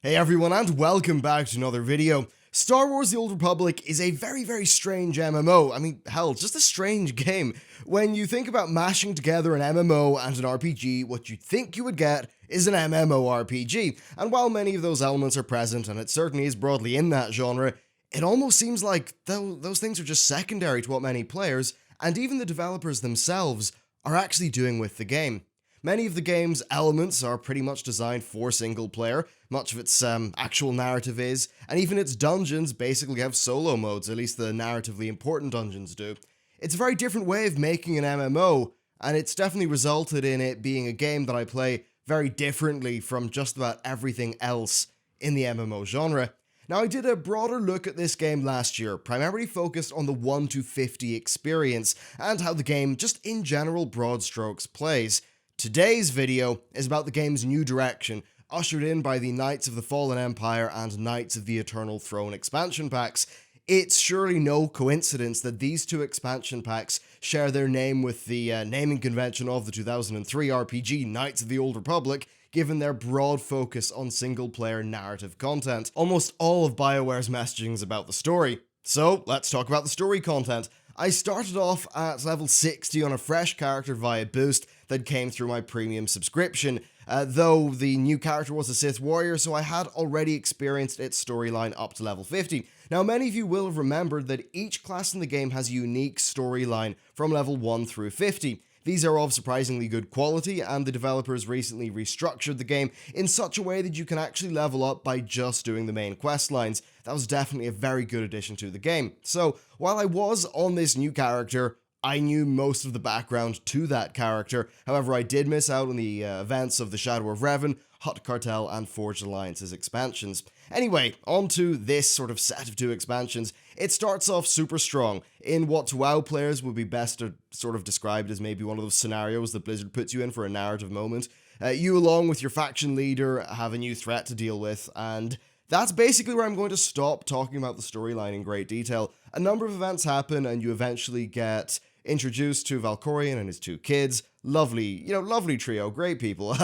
Hey everyone, and welcome back to another video. Star Wars The Old Republic is a very strange MMO. I mean, hell, it's just a strange game. When you think about mashing together an MMO and an RPG, what you'd think you would get is an MMORPG. And while many of those elements are present, and it certainly is broadly in that genre, it almost seems like those things are just secondary to what many players, and even the developers themselves, are actually doing with the game. Many of the game's elements are pretty much designed for single player, much of its actual narrative is, and even its dungeons basically have solo modes, at least the narratively important dungeons do. It's a very different way of making an MMO, and it's definitely resulted in it being a game that I play very differently from just about everything else in the MMO genre. Now, I did a broader look at this game last year, primarily focused on the 1 to 50 experience, and how the game, just in general broad strokes, plays. Today's video is about the game's new direction, ushered in by the Knights of the Fallen Empire and Knights of the Eternal Throne expansion packs. It's surely no coincidence that these two expansion packs share their name with the naming convention of the 2003 RPG Knights of the Old Republic, given their broad focus on single-player narrative content. Almost all of BioWare's messaging is about the story. So, let's talk about the story content. I started off at level 60 on a fresh character via boost that came through my premium subscription, though the new character was a Sith warrior, so I had already experienced its storyline up to level 50. Now, many of you will have remembered that each class in the game has a unique storyline from level 1 through 50. These are of surprisingly good quality, and the developers recently restructured the game in such a way that you can actually level up by just doing the main quest lines. That was definitely a very good addition to the game. So, while I was on this new character, I knew most of the background to that character. However, I did miss out on the events of the Shadow of Revan, Hutt Cartel, and Forged Alliance's expansions. Anyway, on to this sort of set of two expansions. It starts off super strong, in what to WoW players would be best sort of described as maybe one of those scenarios that Blizzard puts you in for a narrative moment. You, along with your faction leader, have a new threat to deal with, and that's basically where I'm going to stop talking about the storyline in great detail. A number of events happen, and you eventually get introduced to Valkorion and his two kids. Lovely, lovely trio, great people.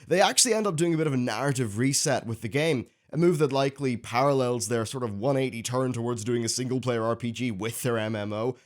They actually end up doing a bit of a narrative reset with the game, a move that likely parallels their sort of 180 turn towards doing a single-player RPG with their MMO.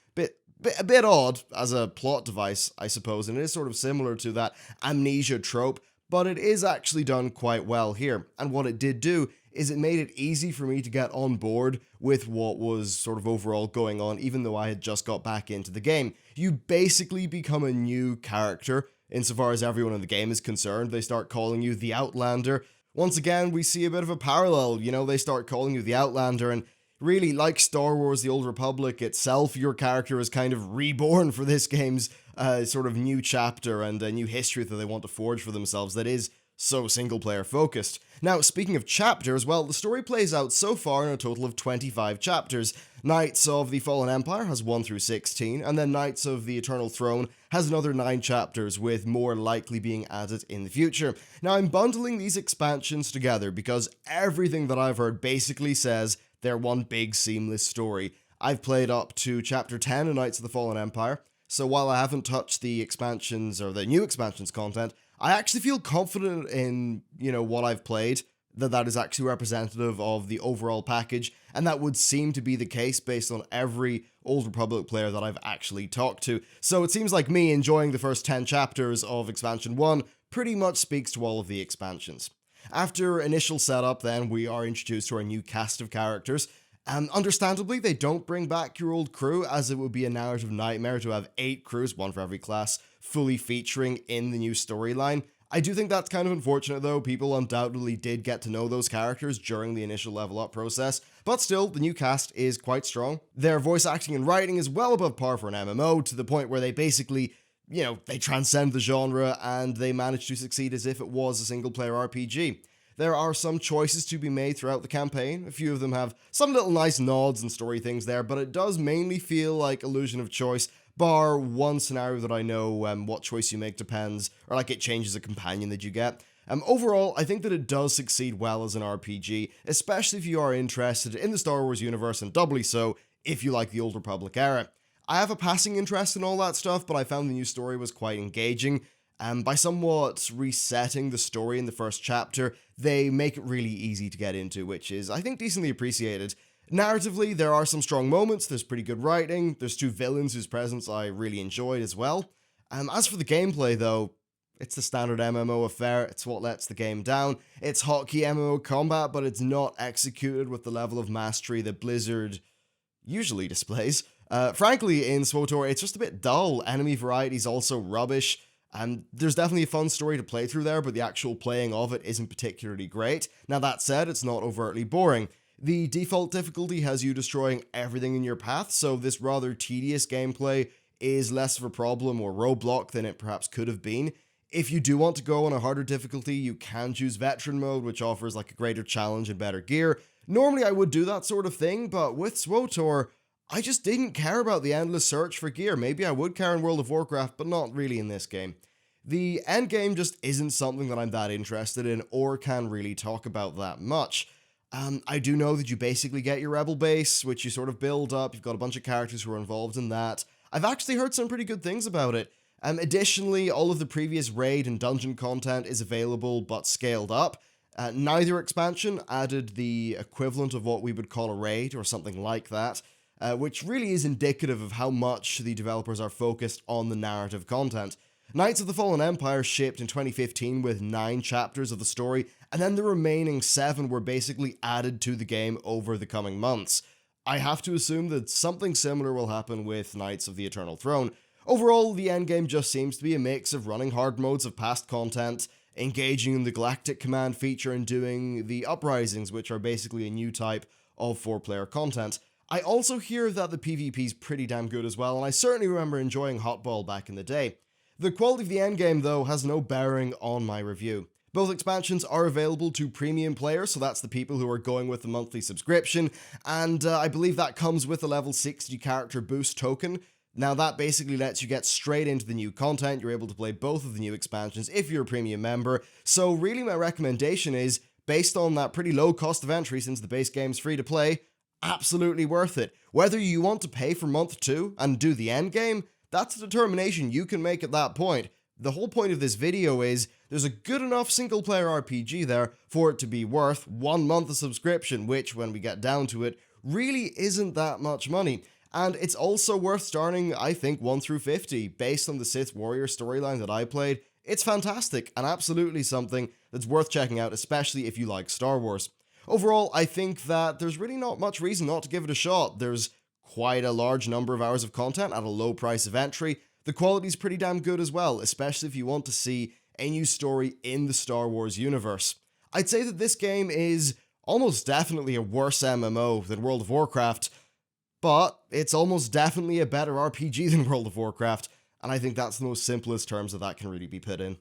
A bit odd as a plot device, I suppose, and it is sort of similar to that amnesia trope, but it is actually done quite well here. And what it did do is it made it easy for me to get on board with what was sort of overall going on, even though I had just got back into the game. You basically become a new character, insofar as everyone in the game is concerned. They start calling you the Outlander. Once again, we see a bit of a parallel, they start calling you the Outlander, and really, like Star Wars The Old Republic itself, your character is kind of reborn for this game's sort of new chapter and a new history that they want to forge for themselves that is so single-player focused. Now, speaking of chapters, well, the story plays out so far in a total of 25 chapters. Knights of the Fallen Empire has 1 through 16, and then Knights of the Eternal Throne has another 9 chapters, with more likely being added in the future. Now, I'm bundling these expansions together because everything that I've heard basically says they're one big seamless story. I've played up to chapter 10 of Knights of the Fallen Empire, so while I haven't touched the expansions or the new expansions content, I actually feel confident in, what I've played, that is actually representative of the overall package, and that would seem to be the case based on every Old Republic player that I've actually talked to. So it seems like me enjoying the first 10 chapters of Expansion 1 pretty much speaks to all of the expansions. After initial setup, then, we are introduced to our new cast of characters. Understandably, they don't bring back your old crew, as it would be a narrative nightmare to have 8 crews, one for every class, fully featuring in the new storyline. I do think that's kind of unfortunate though. People undoubtedly did get to know those characters during the initial level up process, but still, the new cast is quite strong. Their voice acting and writing is well above par for an MMO, to the point where they basically, they transcend the genre and they manage to succeed as if it was a single-player RPG. There are some choices to be made throughout the campaign. A few of them have some little nice nods and story things there, but it does mainly feel like illusion of choice, bar one scenario that I know what choice you make depends, or like it changes a companion that you get. Overall, I think that it does succeed well as an RPG, especially if you are interested in the Star Wars universe, and doubly so if you like the Old Republic era. I have a passing interest in all that stuff, but I found the new story was quite engaging, By somewhat resetting the story in the first chapter, they make it really easy to get into, which is, I think, decently appreciated. Narratively, there are some strong moments, there's pretty good writing, there's two villains whose presence I really enjoyed as well. As for the gameplay, though, it's the standard MMO affair, it's what lets the game down. It's hotkey MMO combat, but it's not executed with the level of mastery that Blizzard usually displays. Frankly, in SWTOR, it's just a bit dull. Enemy variety is also rubbish. And there's definitely a fun story to play through there, but the actual playing of it isn't particularly great. Now that said, it's not overtly boring. The default difficulty has you destroying everything in your path, so this rather tedious gameplay is less of a problem or roadblock than it perhaps could have been. If you do want to go on a harder difficulty, you can choose veteran mode, which offers like a greater challenge and better gear. Normally I would do that sort of thing, but with SWTOR, I just didn't care about the endless search for gear. Maybe I would care in World of Warcraft, but not really in this game. The endgame just isn't something that I'm that interested in or can really talk about that much. I do know that you basically get your rebel base, which you sort of build up. You've got a bunch of characters who are involved in that. I've actually heard some pretty good things about it. Additionally, all of the previous raid and dungeon content is available but scaled up. Neither expansion added the equivalent of what we would call a raid or something like that, which really is indicative of how much the developers are focused on the narrative content. Knights of the Fallen Empire shipped in 2015 with 9 chapters of the story, and then the remaining 7 were basically added to the game over the coming months. I have to assume that something similar will happen with Knights of the Eternal Throne. Overall, the endgame just seems to be a mix of running hard modes of past content, engaging in the Galactic Command feature, and doing the Uprisings, which are basically a new type of 4-player content. I also hear that the PvP is pretty damn good as well, and I certainly remember enjoying Hotball back in the day. The quality of the endgame, though, has no bearing on my review. Both expansions are available to premium players, so that's the people who are going with the monthly subscription, and I believe that comes with a level 60 character boost token. Now that basically lets you get straight into the new content. You're able to play both of the new expansions if you're a premium member, so really my recommendation is, based on that pretty low cost of entry since the base game's free to play, absolutely worth it. Whether you want to pay for month 2 and do the endgame, that's a determination you can make at that point. The whole point of this video is, there's a good enough single player RPG there for it to be worth 1 month of subscription, which, when we get down to it, really isn't that much money. And it's also worth starting, I think, 1 through 50. Based on the Sith Warrior storyline that I played, it's fantastic and absolutely something that's worth checking out, especially if you like Star Wars. Overall, I think that there's really not much reason not to give it a shot. There's quite a large number of hours of content at a low price of entry. The quality's pretty damn good as well, especially if you want to see a new story in the Star Wars universe. I'd say that this game is almost definitely a worse MMO than World of Warcraft, but it's almost definitely a better RPG than World of Warcraft, and I think that's the most simplest terms that can really be put in.